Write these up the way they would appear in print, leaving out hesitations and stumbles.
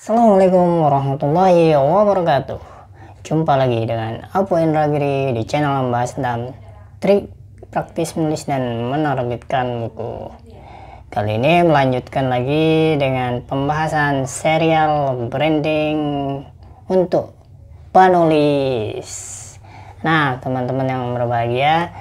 Assalamualaikum warahmatullahi wabarakatuh. Jumpa lagi dengan Apu Indragiri di channel membahas tentang trik praktis menulis dan menerbitkan buku. Kali ini melanjutkan lagi dengan pembahasan serial branding untuk penulis. Nah, teman-teman yang berbahagia,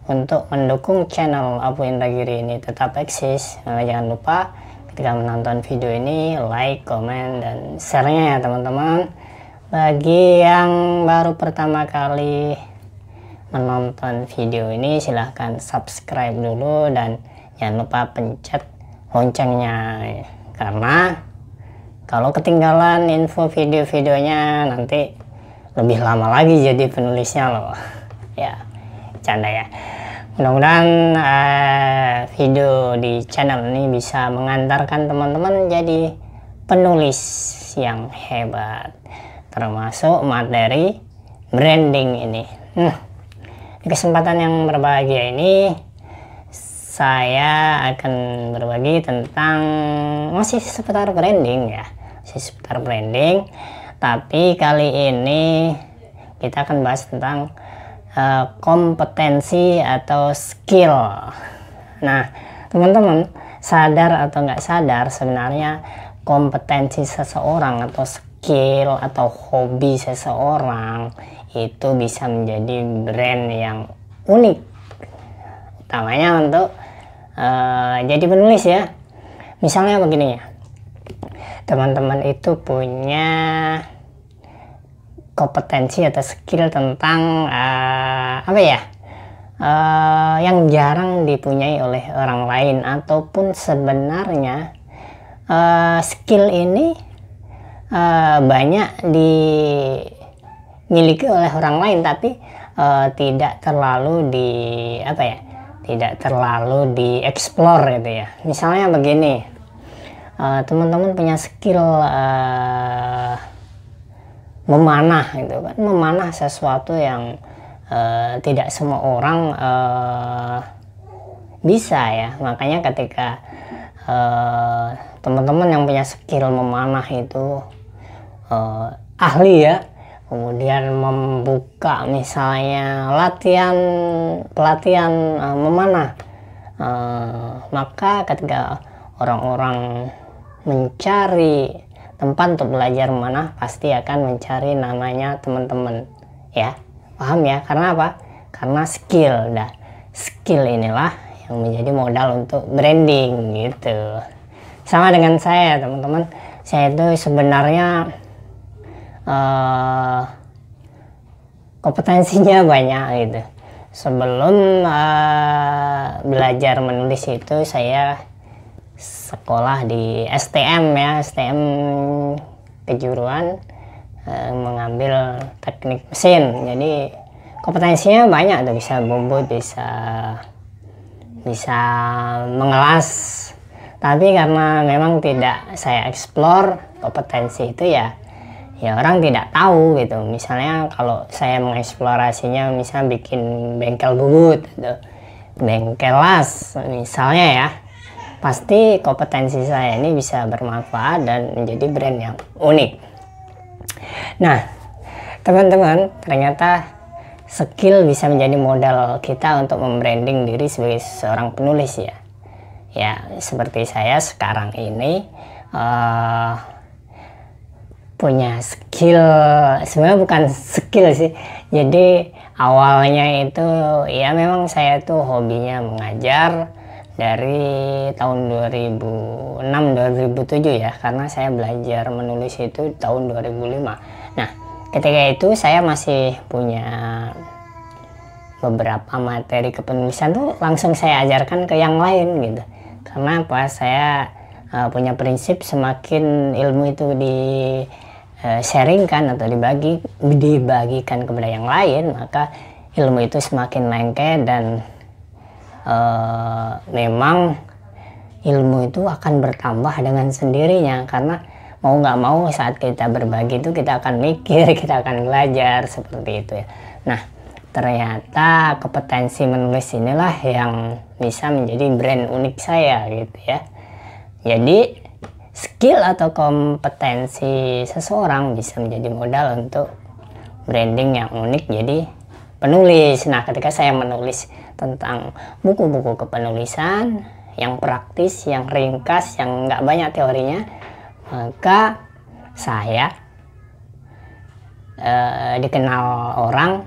untuk mendukung channel Apu Indragiri ini tetap eksis, jangan lupa ketika menonton video ini like, komen, dan share-nya ya teman-teman. Bagi yang baru pertama kali menonton video ini, silahkan subscribe dulu dan jangan lupa pencet loncengnya, karena kalau ketinggalan info video-videonya nanti lebih lama lagi jadi penulisnya loh. Ya, canda ya. Mudah-mudahan video di channel ini bisa mengantarkan teman-teman jadi penulis yang hebat, termasuk materi branding ini. Di kesempatan yang berbahagia ini saya akan berbagi tentang masih seputar branding ya, tapi kali ini kita akan bahas tentang kompetensi atau skill. Nah, teman-teman sadar atau nggak sadar, sebenarnya kompetensi seseorang atau skill atau hobi seseorang itu bisa menjadi brand yang unik, utamanya untuk jadi penulis ya. Misalnya begini ya, teman-teman itu punya kompetensi atau skill tentang yang jarang dipunyai oleh orang lain, ataupun sebenarnya skill ini banyak dimiliki oleh orang lain, tapi tidak terlalu dieksplor gitu ya. Misalnya begini, teman-teman punya skill memanah gitu kan, memanah sesuatu yang tidak semua orang bisa ya. Makanya ketika teman-teman yang punya skill memanah itu ahli ya, kemudian membuka misalnya pelatihan memanah, maka ketika orang-orang mencari tempat untuk belajar memanah, pasti akan mencari namanya teman-teman ya, paham ya? Karena apa? Karena skill. Nah, skill inilah yang menjadi modal untuk branding gitu. Sama dengan saya teman-teman, saya itu sebenarnya kompetensinya banyak gitu. Sebelum belajar menulis itu saya sekolah di STM ya, STM kejuruan mengambil teknik mesin. Jadi kompetensinya banyak tuh, bisa bobot, bisa mengelas. Tapi karena memang tidak saya eksplor kompetensi itu ya orang tidak tahu gitu. Misalnya kalau saya mengeksplorasinya, misalnya bikin bengkel bubut atau bengkel las misalnya ya, pasti kompetensi saya ini bisa bermanfaat dan menjadi brand yang unik. Nah, teman-teman, ternyata skill bisa menjadi modal kita untuk membranding diri sebagai seorang penulis ya. Ya, seperti saya sekarang ini punya skill, sebenarnya bukan skill sih. Jadi awalnya itu ya memang saya tuh hobinya mengajar dari tahun 2006-2007 ya, karena saya belajar menulis itu tahun 2005. Nah, ketika itu saya masih punya beberapa materi kepenulisan tuh langsung saya ajarkan ke yang lain gitu. Karena apa? Saya punya prinsip semakin ilmu itu sharingkan atau dibagikan kepada yang lain, maka ilmu itu semakin lengket dan memang ilmu itu akan bertambah dengan sendirinya. Karena mau nggak mau saat kita berbagi itu kita akan mikir, kita akan belajar seperti itu ya. Nah, ternyata kompetensi menulis inilah yang bisa menjadi brand unik saya gitu ya. Jadi skill atau kompetensi seseorang bisa menjadi modal untuk branding yang unik jadi penulis. Nah, ketika saya menulis tentang buku-buku kepenulisan yang praktis, yang ringkas, yang nggak banyak teorinya, maka saya dikenal orang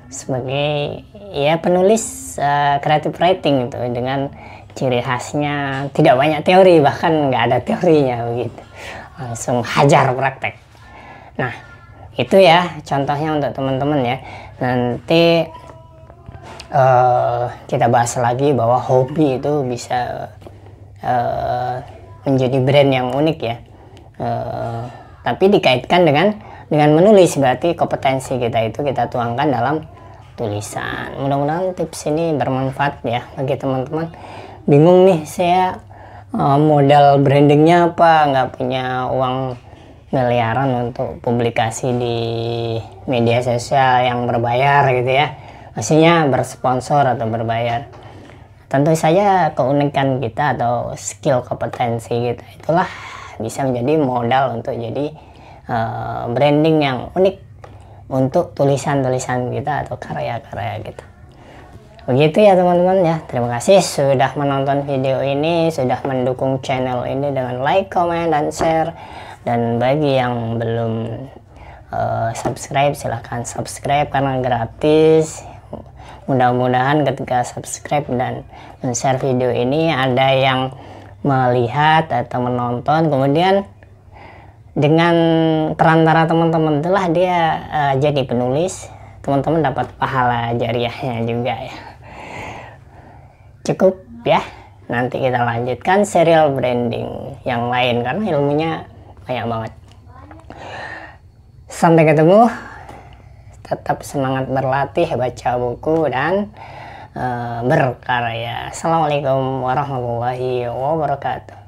sebagai ya penulis creative writing itu dengan ciri khasnya tidak banyak teori, bahkan nggak ada teorinya begitu, langsung hajar praktek. Nah, itu ya contohnya untuk teman-teman ya. Nanti kita bahas lagi bahwa hobi itu bisa menjadi brand yang unik ya, tapi dikaitkan dengan menulis, berarti kompetensi kita itu kita tuangkan dalam tulisan. Mudah-mudahan tips ini bermanfaat ya bagi teman-teman. Bingung nih saya modal brandingnya apa, nggak punya uang miliaran untuk publikasi di media sosial yang berbayar gitu ya, maksudnya bersponsor atau berbayar. Tentu saja keunikan kita atau skill kompetensi kita itulah bisa menjadi modal untuk jadi branding yang unik untuk tulisan-tulisan kita atau karya-karya kita. Begitu ya teman-teman ya. Terima kasih sudah menonton video ini, sudah mendukung channel ini dengan like, comment, dan share. Dan bagi yang belum subscribe, silahkan subscribe karena gratis. Mudah-mudahan ketika subscribe dan share video ini ada yang melihat atau menonton, kemudian dengan perantara teman-teman itulah dia jadi penulis, teman-teman dapat pahala jariahnya juga ya. Cukup ya, nanti kita lanjutkan serial branding yang lain karena ilmunya banyak banget. Sampai ketemu, tetap semangat berlatih, baca buku, dan berkarya. Assalamualaikum warahmatullahi wabarakatuh.